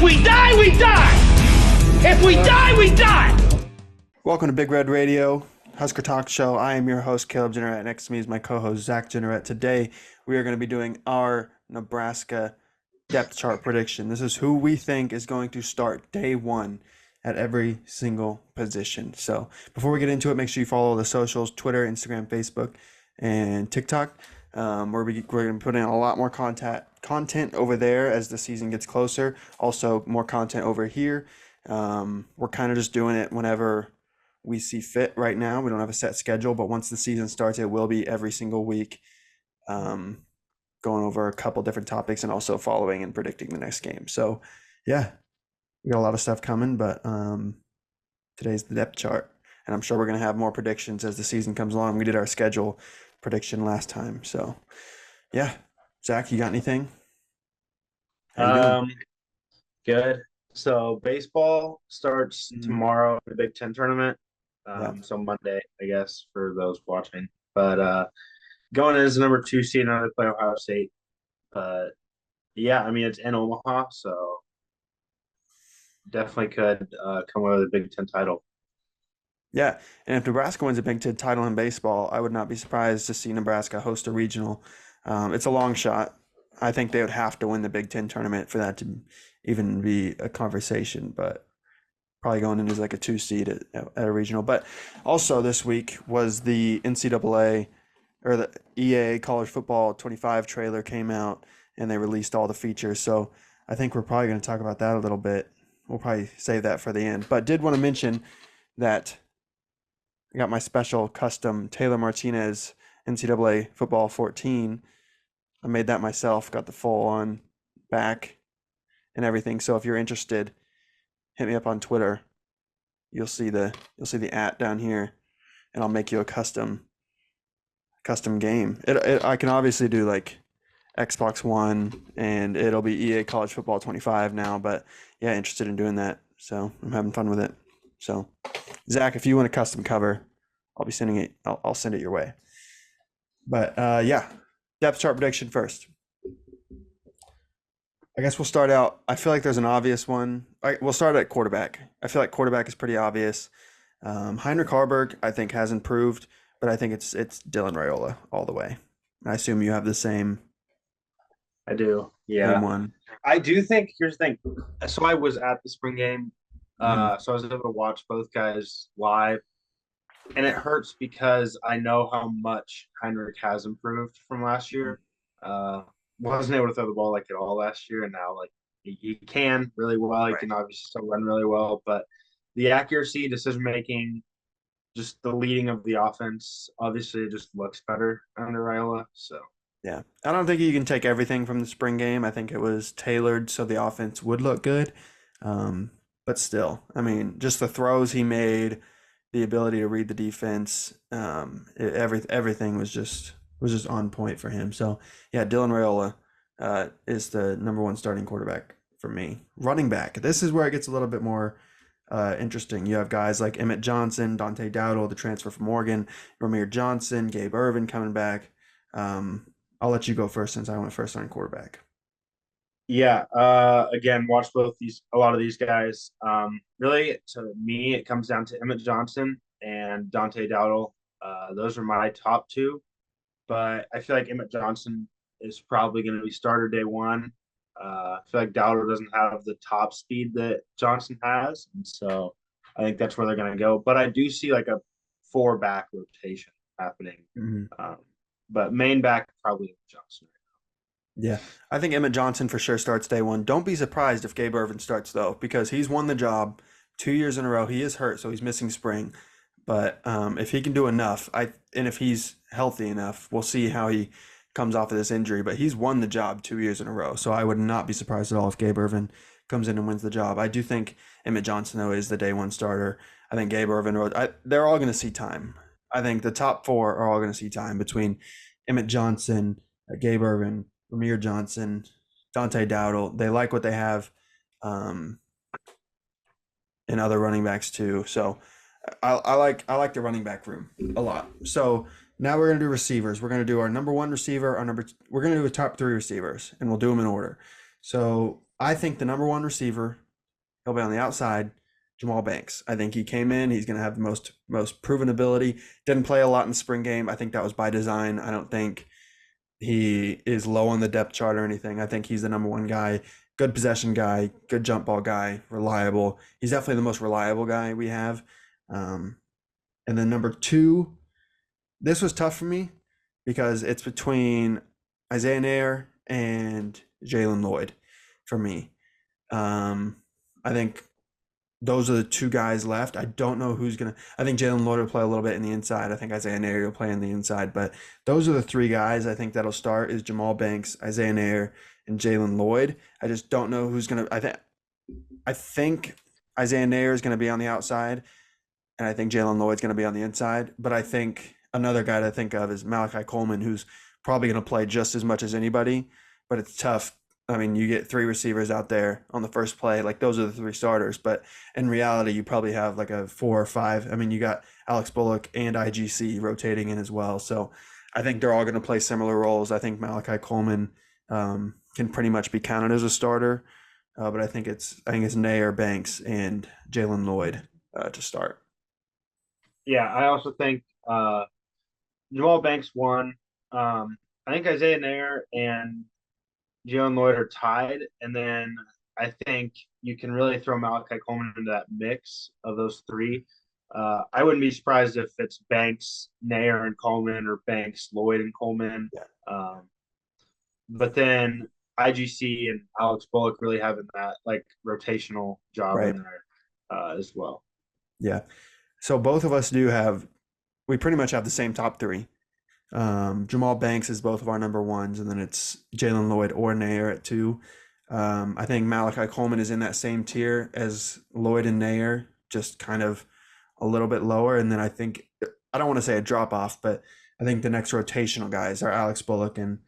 we die, we die. If we die, we die. Welcome to Big Red Radio, Husker Talk Show. I am your host, Caleb Jenneret. Next to me is my co-host, Zach Jenneret. Today, we are going to be doing our Nebraska depth chart prediction. This is who we think is going to start day one at every single position. So before we get into it, make sure you follow the socials, Twitter, Instagram, Facebook, and TikTok. We're going to be putting out a lot more content over there as the season gets closer. Also, more content over here. We're kind of just doing it whenever we see fit right now. We don't have a set schedule, but once the season starts, it will be every single week, going over a couple different topics and also following and predicting the next game. So, yeah, we got a lot of stuff coming, but today's the depth chart, and I'm sure we're going to have more predictions as the season comes along. We did our schedule prediction last time, so yeah. Zach, you got anything? How you doing? Good. So baseball starts tomorrow, the Big Ten tournament. So Monday, I guess, for those watching. But going in as the number 2 seed, now they play Ohio State. But yeah, I mean, it's in Omaha, so definitely could come away with a Big Ten title. Yeah, and if Nebraska wins a Big Ten title in baseball, I would not be surprised to see Nebraska host a regional. It's a long shot. I think they would have to win the Big Ten tournament for that to even be a conversation, but probably going in as like a 2 seed at a regional. But also this week was the NCAA or the EA College Football 25 trailer came out, and they released all the features. So I think we're probably going to talk about that a little bit. We'll probably save that for the end. But did want to mention that I got my special custom Taylor Martinez NCAA Football 14. I made that myself, got the full on back and everything. So if you're interested, hit me up on Twitter. You'll see the @ down here, and I'll make you a custom game. I can obviously do like Xbox One, and it'll be EA College Football 25 now, but yeah, interested in doing that. So I'm having fun with it. So Zach, if you want a custom cover, I'll be sending it. I'll send it your way. But yeah, depth chart prediction first. I guess we'll start out. I feel like there's an obvious one. We'll start at quarterback. I feel like quarterback is pretty obvious. Heinrich Haarberg, I think, has improved, but I think it's Dylan Raiola all the way. I assume you have the same. I do. Yeah. Same one. I do think, here's the thing. So I was at the spring game. So I was able to watch both guys live. And it hurts because I know how much Heinrich has improved from last year. Wasn't able to throw the ball like at all last year, and now like he can really well. He can obviously still run really well, but the accuracy, decision making, just the leading of the offense, obviously it just looks better under Raiola. So yeah, I don't think you can take everything from the spring game. I think it was tailored so the offense would look good, but still, I mean, just the throws he made, the ability to read the defense, everything was just on point for him. So yeah, Dylan Raiola is the number 1 starting quarterback for me. Running back, this is where it gets a little bit more interesting. You have guys like Emmett Johnson, Dante Dowdle, the transfer from Oregon, Ramir Johnson, Gabe Ervin coming back. I'll let you go first since I went first on quarterback. Yeah, again, watch a lot of these guys. Really, to me, it comes down to Emmett Johnson and Dante Dowdle. Those are my top 2. But I feel like Emmett Johnson is probably going to be starter day one. I feel like Dowdle doesn't have the top speed that Johnson has, and so I think that's where they're going to go. But I do see like a 4-back rotation happening. But main back, probably Johnson. Yeah, I think Emmett Johnson for sure starts day one. Don't be surprised if Gabe Ervin starts, though, because he's won the job 2 years in a row. He is hurt, so he's missing spring. But if he can do enough, and if he's healthy enough, we'll see how he comes off of this injury. But he's won the job 2 years in a row, so I would not be surprised at all if Gabe Ervin comes in and wins the job. I do think Emmett Johnson, though, is the day one starter. I think Gabe Ervin, they're all going to see time. I think the top 4 are all going to see time between Emmett Johnson, Gabe Ervin, Ramir Johnson, Dante Dowdle. They like what they have in other running backs too. So I like the running back room a lot. So now we're gonna do receivers. We're gonna do our number 1 receiver, we're gonna do a top 3 receivers, and we'll do them in order. So I think the number one receiver, he'll be on the outside, Jamal Banks. I think he came in. He's going to have the most proven ability. Didn't play a lot in the spring game. I think that was by design. I don't think he is low on the depth chart or anything. I think he's the number one guy. Good possession guy, good jump ball guy, reliable. He's definitely the most reliable guy we have. And then number two, this was tough for me because it's between Isaiah Nair and Jalen Lloyd for me. I think those are the two guys left. I don't know who's gonna. I think Jalen Lloyd will play a little bit in the inside. I think Isaiah Nair will play in the inside. But those are the three guys I think that'll start: is Jamal Banks, Isaiah Nair, and Jalen Lloyd. I just don't know who's gonna. I think Isaiah Nair is gonna be on the outside, and I think Jalen Lloyd's gonna be on the inside. But I think another guy to think of is Malachi Coleman, who's probably gonna play just as much as anybody. But it's tough. I mean, you get three receivers out there on the first play, like those are the three starters. But in reality, you probably have like a 4 or 5. I mean, you got Alex Bullock and IGC rotating in as well. So I think they're all going to play similar roles. I think Malachi Coleman can pretty much be counted as a starter, but I think it's Nair, Banks, and Jalen Lloyd to start. Yeah, I also think Jamal Banks won. I think Isaiah Nair and Jalen Lloyd are tied, and then I think you can really throw Malachi Coleman into that mix of those three. I wouldn't be surprised if it's Banks, Nair, and Coleman, or Banks, Lloyd, and Coleman. Yeah. But then IGC and Alex Bullock really having that like rotational job Right. in there as well. Yeah. So both of us we pretty much have the same top three. Jamal Banks is both of our number ones, and then it's Jalen Lloyd or Nair at 2. I think Malachi Coleman is in that same tier as Lloyd and Nair, just kind of a little bit lower. And then I don't want to say a drop off, but I think the next rotational guys are Alex Bullock and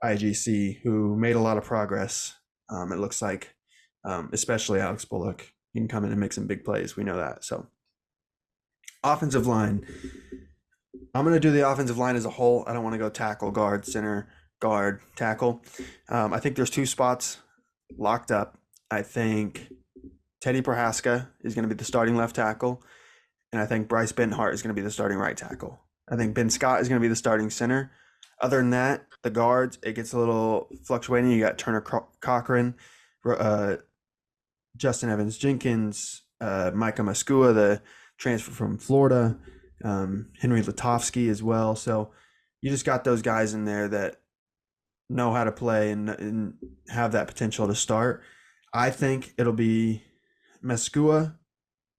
IGC, who made a lot of progress. It looks like, especially Alex Bullock, he can come in and make some big plays. We know that. So, offensive line. I'm going to do the offensive line as a whole. I don't want to go tackle, guard, center, guard, tackle. I think there's 2 spots locked up. I think Teddy Prohaska is going to be the starting left tackle, and I think Bryce Benhart is going to be the starting right tackle. I think Ben Scott is going to be the starting center. Other than that, the guards, it gets a little fluctuating. You got Turner Cochran, Justin Evans Jenkins, Micah Maskua, the transfer from Florida, Henry Latovsky as well. So you just got those guys in there that know how to play and have that potential to start. I think it'll be Maskua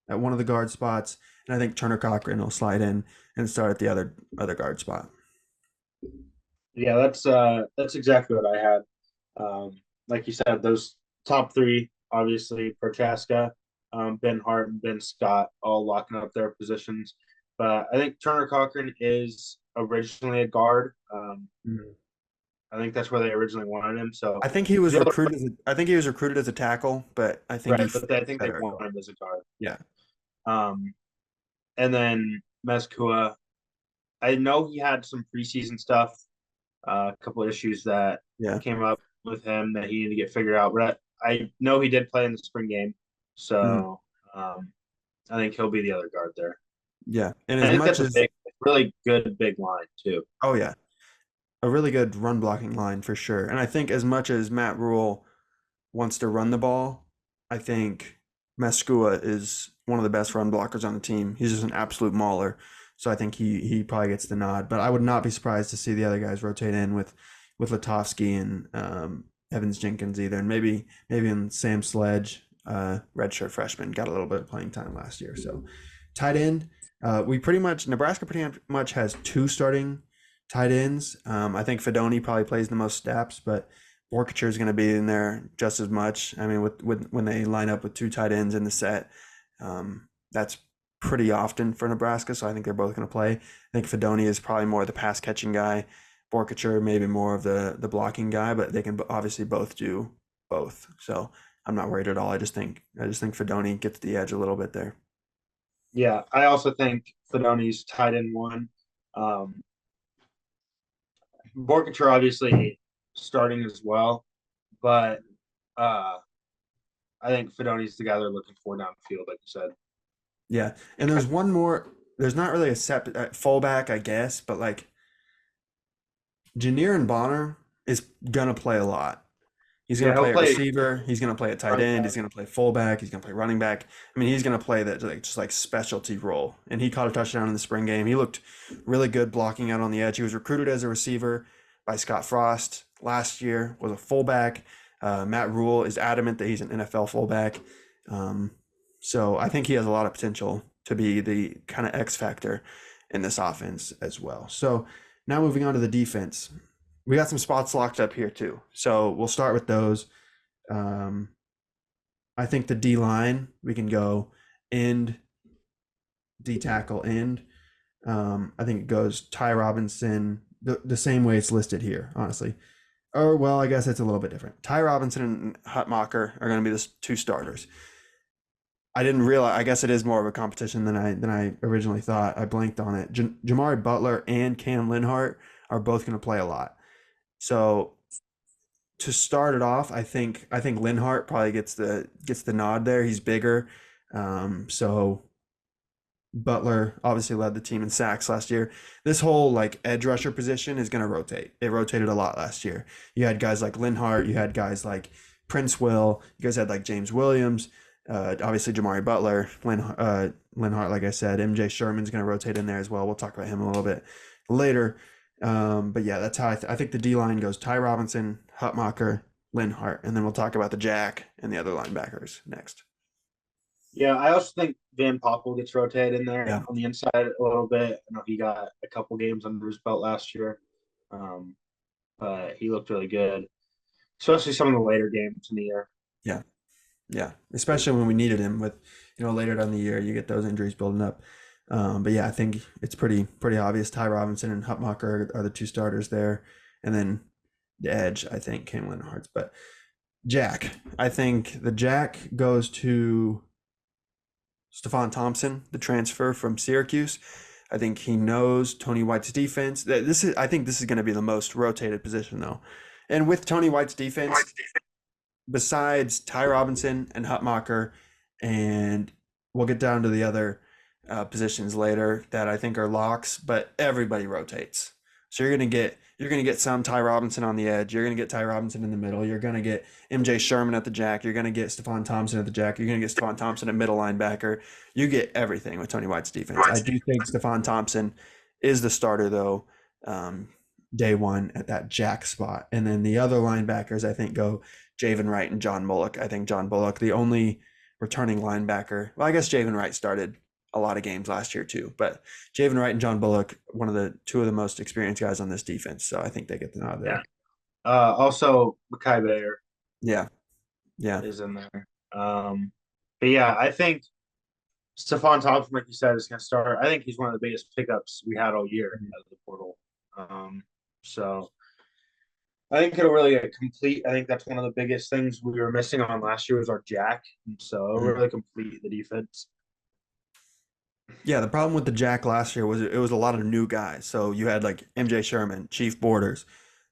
at one of the guard spots, and I think Turner Cochran will slide in and start at the other guard spot. Yeah, that's exactly what I had. Like you said, those top 3, obviously Prochaska, Ben Hart, and Ben Scott all locking up their positions. But I think Turner Cochran is originally a guard. I think that's where they originally wanted him. So I think he was recruited. I think he was recruited as a tackle, but I think right, but I think they want him as a guard. Yeah. And then Meskua, I know he had some preseason stuff, a couple of issues that came up with him that he needed to get figured out. But I know he did play in the spring game, so I think he'll be the other guard there. Yeah, and I think that's a really good big line too. Oh yeah, a really good run blocking line for sure. And I think as much as Matt Rhule wants to run the ball, I think Maskua is one of the best run blockers on the team. He's just an absolute mauler. So I think he probably gets the nod. But I would not be surprised to see the other guys rotate in with Latovsky and Evans Jenkins either. And maybe in Sam Sledge, redshirt freshman, got a little bit of playing time last year. So tight end, Nebraska pretty much has 2 starting tight ends. I think Fedoni probably plays the most snaps, but Borkature is going to be in there just as much. I mean, with when they line up with 2 tight ends in the set, that's pretty often for Nebraska. So I think they're both going to play. I think Fedoni is probably more the pass catching guy. Borkature maybe more of the blocking guy, but they can obviously both do both. So I'm not worried at all. I just think Fedoni gets the edge a little bit there. Yeah, I also think Fedoni's tight end 1. Borkature obviously starting as well, but I think Fidoni's the guy they're looking for downfield, like you said. Yeah, and there's one more. There's not really a set fullback, I guess, but like Janier and Bonner is gonna play a lot. He's Yeah, gonna he'll play at play receiver. He's gonna play at tight running end. He's back. gonna play fullback. He's gonna play running back. I mean, he's gonna play that like just like specialty role. And he caught a touchdown in the spring game. He looked really good blocking out on the edge. He was recruited as a receiver by Scott Frost last year. Was a fullback. Matt Rhule is adamant that he's an NFL fullback. So I think he has a lot of potential to be the kind of X factor in this offense as well. So now moving on to the defense. We got some spots locked up here too. So we'll start with those. I think the D line, we can go end, D tackle, end. I think it goes Ty Robinson the same way it's listed here, honestly. Or, well, I guess it's a little bit different. Ty Robinson and Hutmacher are going to be the two starters. I didn't realize. I guess it is more of a competition than I originally thought. I blanked on it. Jamari Butler and Cam Linhart are both going to play a lot. So to start it off, I think Linhart probably gets the nod there. He's bigger, so Butler obviously led the team in sacks last year. This whole like edge rusher position is going to rotate. It rotated a lot last year. You had guys like Linhart. You had guys like Prince Will. You guys had like James Williams. Obviously Jamari Butler, Linhart. Like I said, MJ Sherman's going to rotate in there as well. We'll talk about him a little bit later. But yeah, that's how I think the D line goes: Ty Robinson, Hutmacher, Linhart, and then we'll talk about the jack and the other linebackers next. Yeah, I also think Van Poppel gets rotated in there Yeah. on the inside a little bit. I know he got a couple games under his belt last year, but he looked really good, especially some of the later games in the year. Yeah, yeah, especially when we needed him with, later down the year, you get those injuries building up. But yeah, I think it's pretty obvious. Ty Robinson and Hutmacher are the two starters there, and then the edge, I think, Cam Linhart's. But Jack, I think the Jack goes to Stephon Thompson, the transfer from Syracuse. I think he knows Tony White's defense. I think this is going to be the most rotated position though. And with Tony White's defense, besides Ty Robinson and Hutmacher, and we'll get down to the other positions later that I think are locks, but everybody rotates. So you're gonna get some Ty Robinson on the edge. You're gonna get Ty Robinson in the middle. You're gonna get MJ Sherman at the jack. You're gonna get Stephon Thompson at the jack. You're gonna get Stephon Thompson at middle linebacker. You get everything with Tony White's defense. I do think Stephon Thompson is the starter though, day one at that jack spot, and then the other linebackers I think go Javen Wright and John Bullock. I think John Bullock, the only returning linebacker. Well, I guess Javen Wright started a lot of games last year too, but Javen Wright and John Bullock, two of the most experienced guys on this defense. So I think they get the nod there. Yeah. Also, Mekhi Bayer. Yeah. Is in there. But yeah, I think Stephon Thompson, like you said, is going to start. I think he's one of the biggest pickups we had all year out of the portal. So I think it'll really complete. I think that's one of the biggest things we were missing on last year was our jack. And so it'll really complete the defense. Yeah, the problem with the jack last year was it was a lot of new guys. So you had like MJ Sherman, Chief Borders.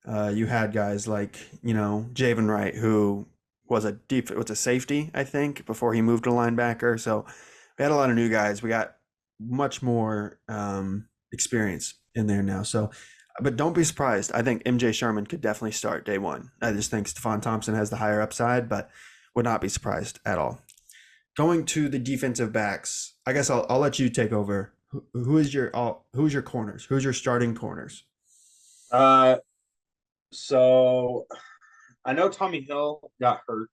You had guys like, Javen Wright, who was a safety, I think, before he moved to linebacker. So we had a lot of new guys. We got much more experience in there now. So, but don't be surprised. I think MJ Sherman could definitely start day one. I just think Stephon Thompson has the higher upside, but would not be surprised at all. Going to the defensive backs, I guess I'll let you take over. Who's your corners? Who's your starting corners? So I know Tommy Hill got hurt.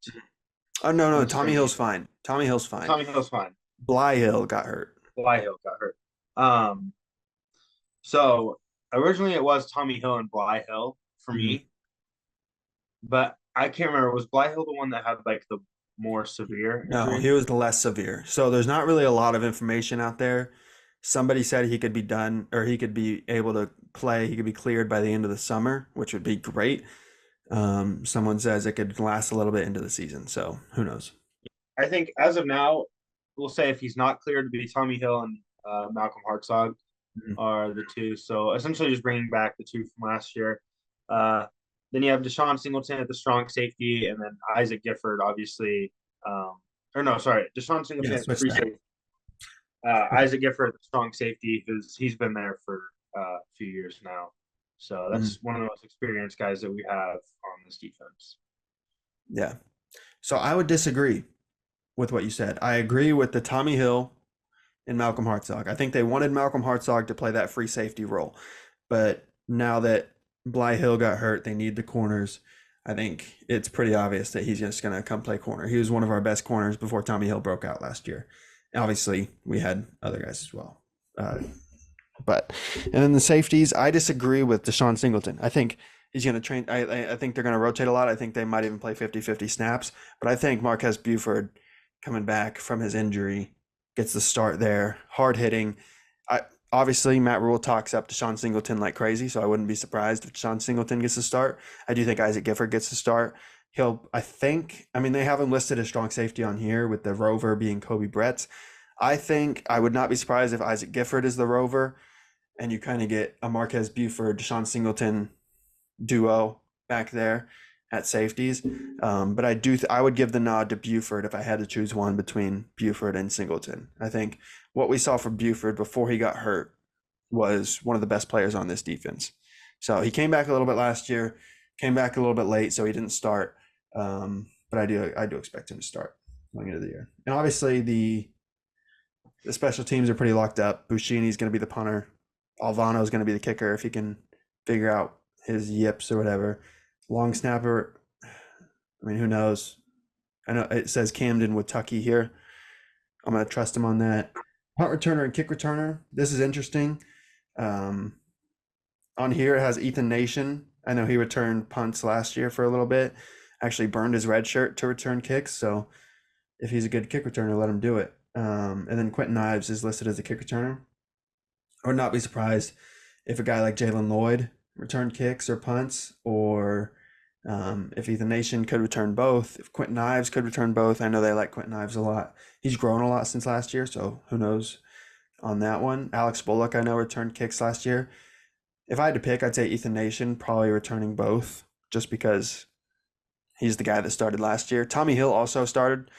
Oh no, Tommy Hill's fine. Tommy Hill's fine. Bly Hill got hurt. So originally it was Tommy Hill and Bly Hill for me, but I can't remember. Was Bly Hill the one that had like the more severe injury? No, he was the less severe. So there's not really a lot of information out there. Somebody said he could be done, or he could be able to play. He could be cleared by the end of the summer, which would be great. Someone says it could last a little bit into the season. So who knows? I think as of now, we'll say if he's not cleared, to be Tommy Hill and Malcolm Hartzog are the two. So essentially just bringing back the two from last year. Then you have Deshaun Singleton at the strong safety, and then Isaac Gifford, obviously, Or no, sorry, Deshaun Singleton, switch free that. safety. Isaac Gifford, strong safety, he's been there for a few years now. So that's one of the most experienced guys that we have on this defense. Yeah. So I would disagree with what you said. I agree with the Tommy Hill and Malcolm Hartzog. I think they wanted Malcolm Hartzog to play that free safety role. But now that Bly Hill got hurt, they need the corners. I think it's pretty obvious that he's just going to come play corner. He was one of our best corners before Tommy Hill broke out last year. Obviously, we had other guys as well. And then the safeties, I disagree with Deshaun Singleton. I think he's going to train. I think they're going to rotate a lot. I think they might even play 50-50 snaps. But I think Marquez Buford coming back from his injury gets the start there. Hard hitting. Obviously, Matt Rhule talks up Deshaun Singleton like crazy, so I wouldn't be surprised if Deshaun Singleton gets the start. I do think Isaac Gifford gets the start. They have him listed as strong safety on here with the rover being Kobe Brett. I think I would not be surprised if Isaac Gifford is the rover and you kind of get a Marquez Buford, Deshaun Singleton duo back there at safeties. But I would give the nod to Buford if I had to choose one between Buford and Singleton. I think what we saw from Buford before he got hurt was one of the best players on this defense. So he came back a little bit last year, came back a little bit late, so he didn't start. But I do expect him to start going into the year. And obviously the special teams are pretty locked up. Bushini's going to be the punter. Alvano's going to be the kicker if he can figure out his yips or whatever. Long snapper, I mean, who knows? I know it says Camden with Tucky here. I'm going to trust him on that. Punt returner and kick returner. This is interesting. On here it has Ethan Nation. I know he returned punts last year for a little bit. Actually burned his red shirt to return kicks. So if he's a good kick returner, let him do it. And then Quentin Ives is listed as a kick returner. I would not be surprised if a guy like Jalen Lloyd returned kicks or punts, or if Ethan Nation could return both, if Quentin Ives could return both. I know they like Quentin Ives a lot. He's grown a lot since last year, so who knows on that one. Alex Bullock, I know, returned kicks last year. If I had to pick, I'd say Ethan Nation, probably returning both, just because he's the guy that started last year. Tommy Hill also started,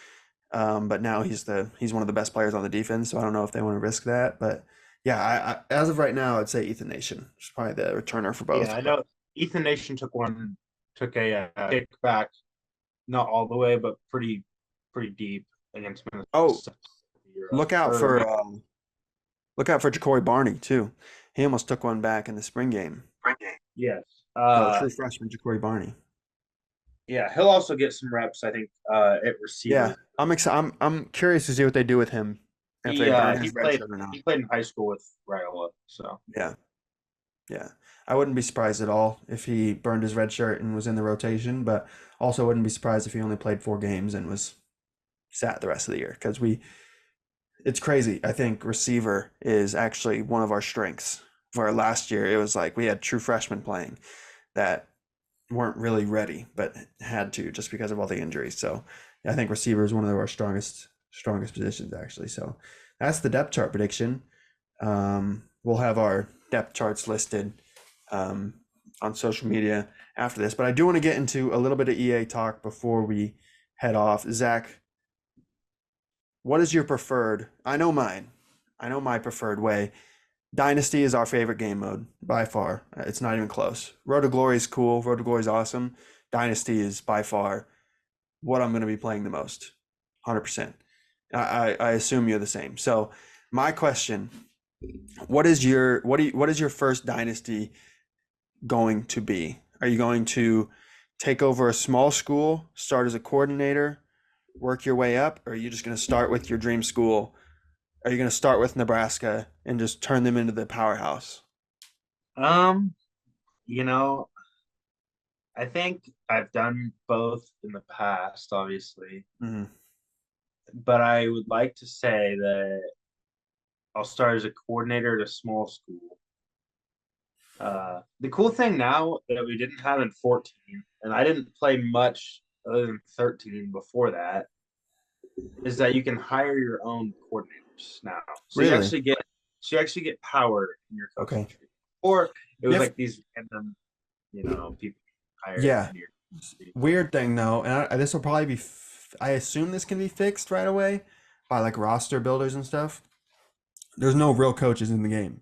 but now he's one of the best players on the defense, so I don't know if they want to risk that. But yeah, I as of right now, I'd say Ethan Nation is probably the returner for both. Yeah, I know Ethan Nation took a kick back, not all the way, but pretty deep against Minnesota. Oh, look out for Ja'Cory Barney too. He almost took one back in the spring game. Yes, true freshman Ja'Cory Barney. Yeah, he'll also get some reps, I think, at receiver. Yeah, I'm curious to see what they do with him. He played in high school with Raiola, so yeah. I wouldn't be surprised at all if he burned his red shirt and was in the rotation, but also wouldn't be surprised if he only played 4 games and was sat the rest of the year, because it's crazy. I think receiver is actually one of our strengths, where last year it was like we had true freshmen playing that weren't really ready but had to just because of all the injuries. So I think receiver is one of our strongest positions, actually. So that's the depth chart prediction. We'll have our depth charts listed on social media after this, but I do want to get into a little bit of EA talk before we head off. Zach, what is your preferred? I know my preferred way. Dynasty is our favorite game mode by far. It's not even close. Road to Glory is cool. Road to Glory is awesome. Dynasty is by far what I'm going to be playing the most. 100%. I assume you're the same. So my question, what is your first Dynasty going to be? Are you going to take over a small school, start as a coordinator, work your way up, or are you just going to start with your dream school? Are you going to start with Nebraska and just turn them into the powerhouse? I think I've done both in the past, obviously. Mm-hmm. But I would like to say that I'll start as a coordinator at a small school. The cool thing now that we didn't have in 14, and I didn't play much other than 13 before that, is that you can hire your own coordinators now. So really? you actually get power in your coaching tree. Or it was like these random, people hired. Yeah. Weird thing though, and this will probably be I assume this can be fixed right away by like roster builders and stuff. There's no real coaches in the game.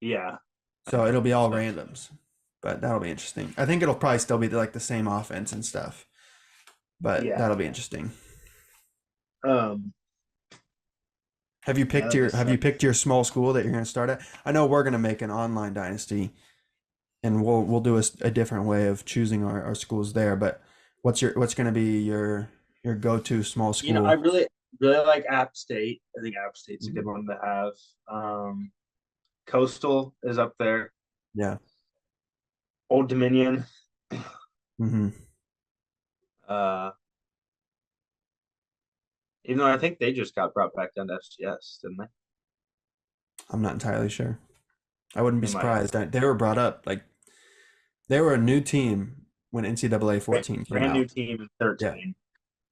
Yeah. So it'll be all randoms. But that'll be interesting. I think it'll probably still be like the same offense and stuff. But Yeah. that'll be interesting. Um, Have you picked your small school that you're going to start at? I know we're going to make an online dynasty, and we'll do a different way of choosing our schools there. But what's going to be your go-to small school? You know, I really like App State. I think App State's a good one to have. Coastal is up there. Yeah. Old Dominion. Mm-hmm. Even though I think they just got brought back down to FCS, didn't they? I'm not entirely sure. I wouldn't be They might surprised. They were brought up like they were a new team when NCAA 14 came Brand out. new team in 13. Yeah.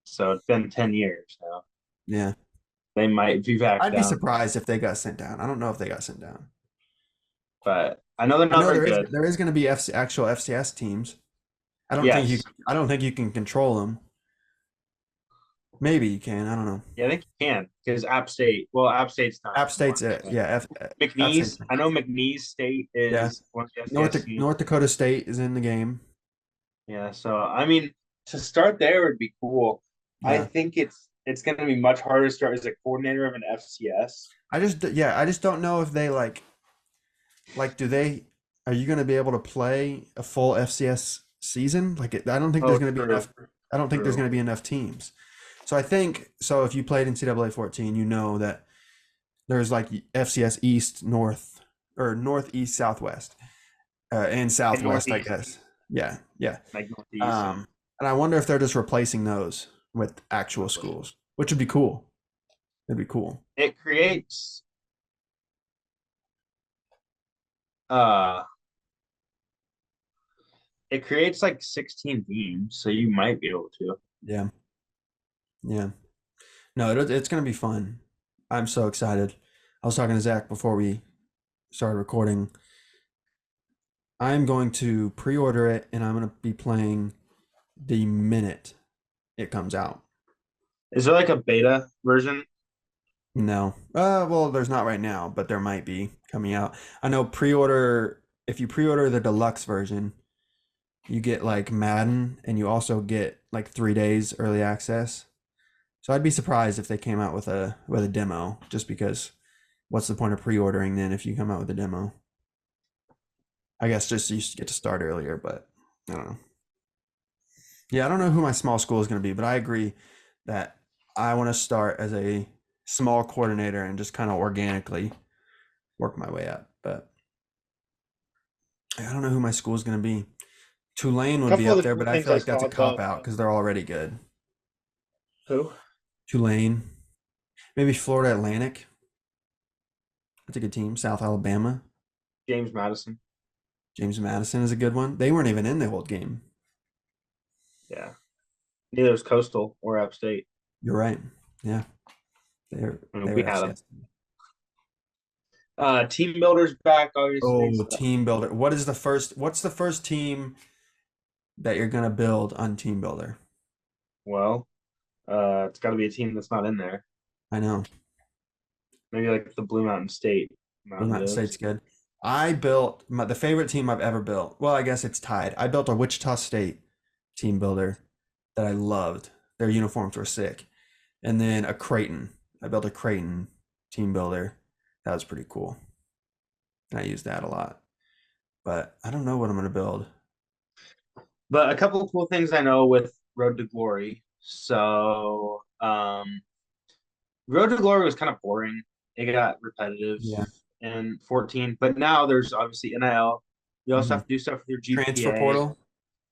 So it's been 10 years now. Yeah. They might be back I'd down. be surprised if they got sent down. I don't know if they got sent down. But I know they're not very good. There is going to be actual FCS teams. I don't think you can control them. Maybe you can. I don't know. Yeah, I think you can because App State. Well, App State's not. App State's it. Yeah. McNeese. I know McNeese State is one of the FCS North Dakota State is in the game. Yeah. So I mean, to start there would be cool. Yeah. I think it's going to be much harder to start as a coordinator of an FCS. I just don't know if they like are you going to be able to play a full FCS season? Like I don't think there's going to be enough. I don't think there's going to be enough teams. So I think if you played NCAA 14, you know that there's like FCS East, North, or Northeast, Southwest, and Southwest, I guess. Yeah. Like Northeast. And I wonder if they're just replacing those with actual schools, which would be cool. It'd be cool. It creates like 16 teams, so you might be able to. Yeah. No, it's going to be fun. I'm so excited. I was talking to Zach before we started recording. I'm going to pre-order it, and I'm going to be playing the minute it comes out. Is there like a beta version? No. Well, there's not right now, but there might be coming out. I know if you pre-order the deluxe version, you get like Madden, and you also get like 3 days early access. So I'd be surprised if they came out with a demo, just because what's the point of pre-ordering then if you come out with a demo? I guess just you get to start earlier, but I don't know. Yeah, I don't know who my small school is going to be, but I agree that I want to start as a small coordinator and just kind of organically work my way up. But I don't know who my school is going to be. Tulane would be up there, but I feel like that's a cop-out because they're already good. Who? Tulane. Maybe Florida Atlantic. That's a good team. South Alabama. James Madison. James Madison is a good one. They weren't even in the old game. Yeah. Neither was Coastal or App State. You're right. Yeah. We had them. Team Builder's back, obviously. Oh, Team Builder. What's the first team that you're going to build on Team Builder? Well, it's got to be a team that's not in there. I know. Maybe like the Blue Mountain State. Blue Mountain State's good. I built the favorite team I've ever built. Well, I guess it's tied. I built a Wichita State Team Builder that I loved. Their uniforms were sick. And then a Creighton. I built a Creighton Team Builder. That was pretty cool. And I used that a lot. But I don't know what I'm going to build. But a couple of cool things I know with Road to Glory. So, Road to Glory was kind of boring. It got repetitive in 14. But now there's obviously NIL. You also have to do stuff with your GPA.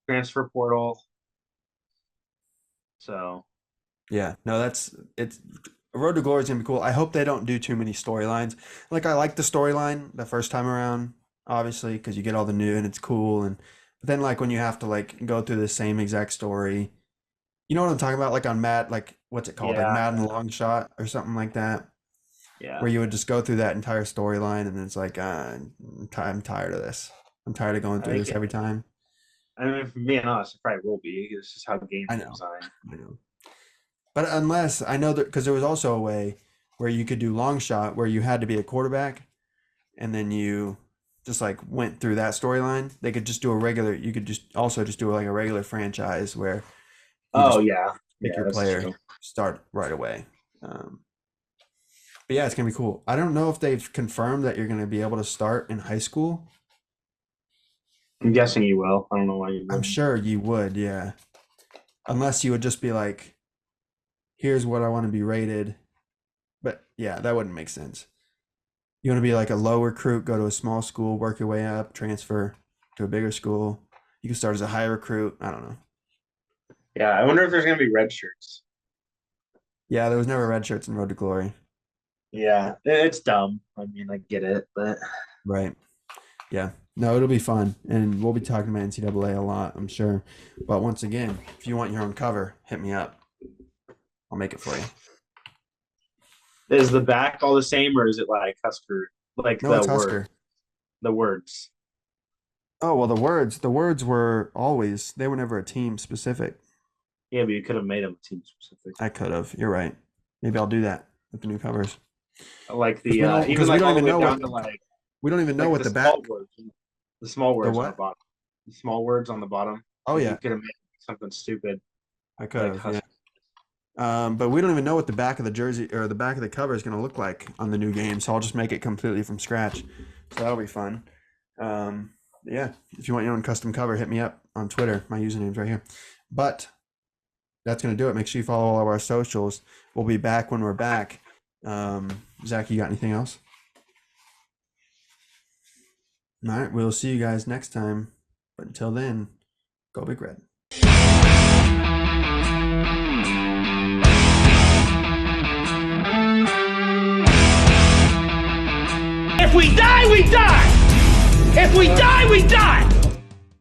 Transfer portal. So. Yeah. No, it's Road to Glory is going to be cool. I hope they don't do too many storylines. Like, I like the storyline the first time around, obviously, because you get all the new and it's cool. But then, like, when you have to, like, go through the same exact story, you know what I'm talking about? Like on what's it called? Yeah. Like Madden Long Shot or something like that. Yeah. Where you would just go through that entire storyline and it's like, I'm tired of this. I'm tired of going through this every time. I mean, if I'm being honest, it probably will be. It's just how the game is designed. I know. But unless I know that, because there was also a way where you could do long shot where you had to be a quarterback, and then you just like went through that storyline. They could just do a regular. You could just also just do like a regular franchise where. Oh yeah, pick your player, true. Start right away. But yeah, it's gonna be cool. I don't know if they've confirmed that you're gonna be able to start in high school. I'm guessing you will. I don't know why you would. I'm sure you would, yeah. Unless you would just be like, here's what I want to be rated. But yeah, that wouldn't make sense. You want to be like a low recruit, go to a small school, work your way up, transfer to a bigger school. You can start as a high recruit. I don't know. Yeah, I wonder if there's going to be red shirts. Yeah, there was never red shirts in Road to Glory. Yeah, it's dumb. I mean, I get it, but. Right. Yeah. No, it'll be fun. And we'll be talking about NCAA a lot, I'm sure. But once again, if you want your own cover, hit me up. I'll make it for you. Is the back all the same, or is it like Husker? Like no, it's Husker. The words. Oh, well, the words were always, they were never a team specific. Yeah, but you could have made them team specific. I could have. You're right. Maybe I'll do that with the new covers. Like the even like all the way down to like we don't even know what the back words, the small words on the bottom. The small words on the bottom. Oh yeah. You could have made something stupid. I could have. Yeah. But we don't even know what the back of the jersey or the back of the cover is going to look like on the new game, so I'll just make it completely from scratch. So that'll be fun. Yeah, if you want your own custom cover, hit me up on Twitter. My username's right here. But that's going to do it. Make sure you follow all of our socials. We'll be back when we're back. Zach, you got anything else? All right, we'll see you guys next time. But until then, go Big Red. If we die, we die! If we die, we die!